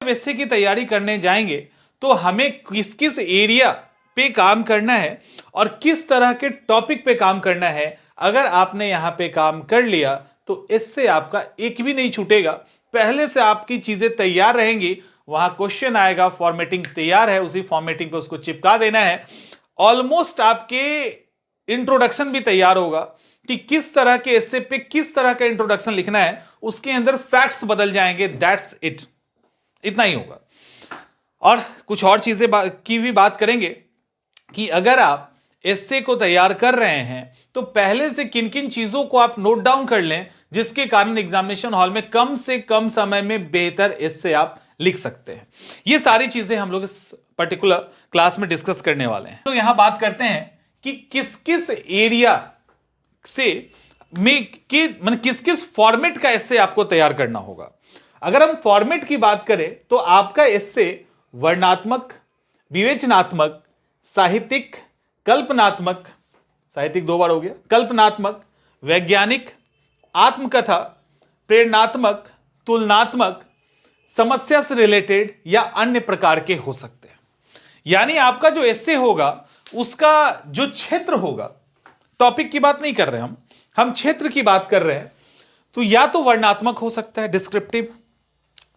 S A की तैयारी करने जाएंगे तो हमें किस किस एरिया पे काम करना है और किस तरह के टॉपिक पे काम करना है, अगर आपने यहां पे काम कर लिया तो इससे आपका एक भी नहीं छूटेगा। पहले से आपकी चीजें तैयार रहेंगी, वहां क्वेश्चन आएगा, फॉर्मेटिंग तैयार है, उसी फॉर्मेटिंग पे उसको चिपका देना है। ऑलमोस्ट आपके इंट्रोडक्शन भी तैयार होगा कि किस तरह के एस्से पे किस तरह का इंट्रोडक्शन लिखना है, उसके अंदर फैक्ट्स बदल जाएंगे, दैट्स इट, इतना ही होगा। और कुछ और चीजें की भी बात करेंगे कि अगर आप एस्से को तैयार कर रहे हैं तो पहले से किन किन चीजों को आप नोट डाउन कर लें, जिसके कारण एग्जामिनेशन हॉल में कम से कम समय में बेहतर एस्से आप लिख सकते हैं। ये सारी चीजें हम लोग इस पर्टिकुलर क्लास में डिस्कस करने वाले हैं। तो यहां बात करते हैं कि किस किस एरिया से किस किस फॉर्मेट का एस्से आपको तैयार करना होगा। अगर हम फॉर्मेट की बात करें तो आपका एस्से वर्णनात्मक, विवेचनात्मक, साहित्यिक, कल्पनात्मक, साहित्यिक 2 बार हो गया, कल्पनात्मक, वैज्ञानिक, आत्मकथा, प्रेरणात्मक, तुलनात्मक, समस्या से रिलेटेड या अन्य प्रकार के हो सकते हैं। यानी आपका जो एस्से होगा उसका जो क्षेत्र होगा, टॉपिक की बात नहीं कर रहे हम क्षेत्र की बात कर रहे हैं, तो या तो वर्णनात्मक हो सकता है, डिस्क्रिप्टिव।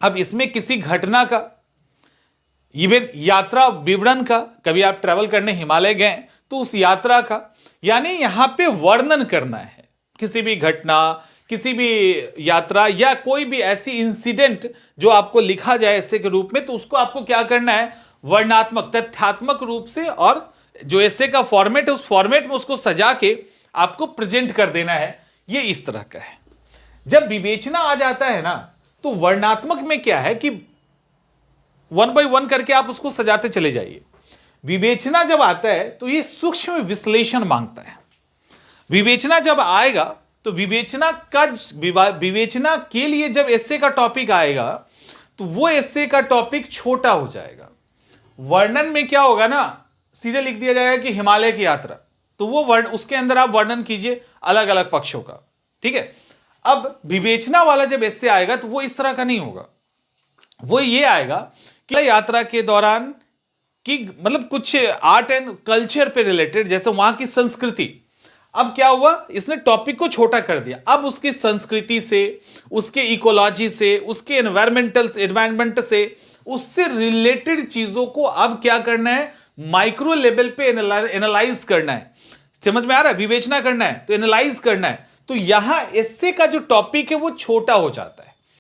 अब इसमें किसी घटना का, इवन यात्रा विवरण का, कभी आप ट्रैवल करने हिमालय गए तो उस यात्रा का, यानी यहां पे वर्णन करना है किसी भी घटना, किसी भी यात्रा या कोई भी ऐसी इंसिडेंट जो आपको लिखा जाए एस्से के रूप में, तो उसको आपको क्या करना है, वर्णनात्मक, तथ्यात्मक रूप से, और जो एस्से का फॉर्मेट है उस फॉर्मेट में उसको सजा के आपको प्रेजेंट कर देना है। ये इस तरह का है। जब विवेचना आ जाता है ना, तो वर्णनात्मक में क्या है कि 1 बाय 1 करके आप उसको सजाते चले जाइए। विवेचना जब आता है तो ये सूक्ष्म विश्लेषण मांगता है। विवेचना जब आएगा तो विवेचना के लिए जब एस्से का टॉपिक आएगा तो वो एस्से का टॉपिक छोटा हो जाएगा। वर्णन में क्या होगा ना, सीधे लिख दिया जाएगा कि हिमालय की यात्रा, तो वो उसके अंदर आप वर्णन कीजिए अलग अलग पक्षों का, ठीक है। अब विवेचना वाला जब एस्से आएगा तो वो इस तरह का नहीं होगा, वो ये आएगा कि यात्रा के दौरान कि मतलब कुछ आर्ट एंड कल्चर पे रिलेटेड, जैसे वहां की संस्कृति। अब क्या हुआ, इसने टॉपिक को छोटा कर दिया, अब उसकी संस्कृति से, उसके इकोलॉजी से, उसके एनवायरमेंट से, उससे रिलेटेड चीजों को अब क्या करना है, माइक्रो लेवल पे एनालाइज करना है। समझ में आ रहा है, विवेचना करना है तो एनालाइज करना है। तो यहां एस्से का जो टॉपिक है वो छोटा हो जाता है।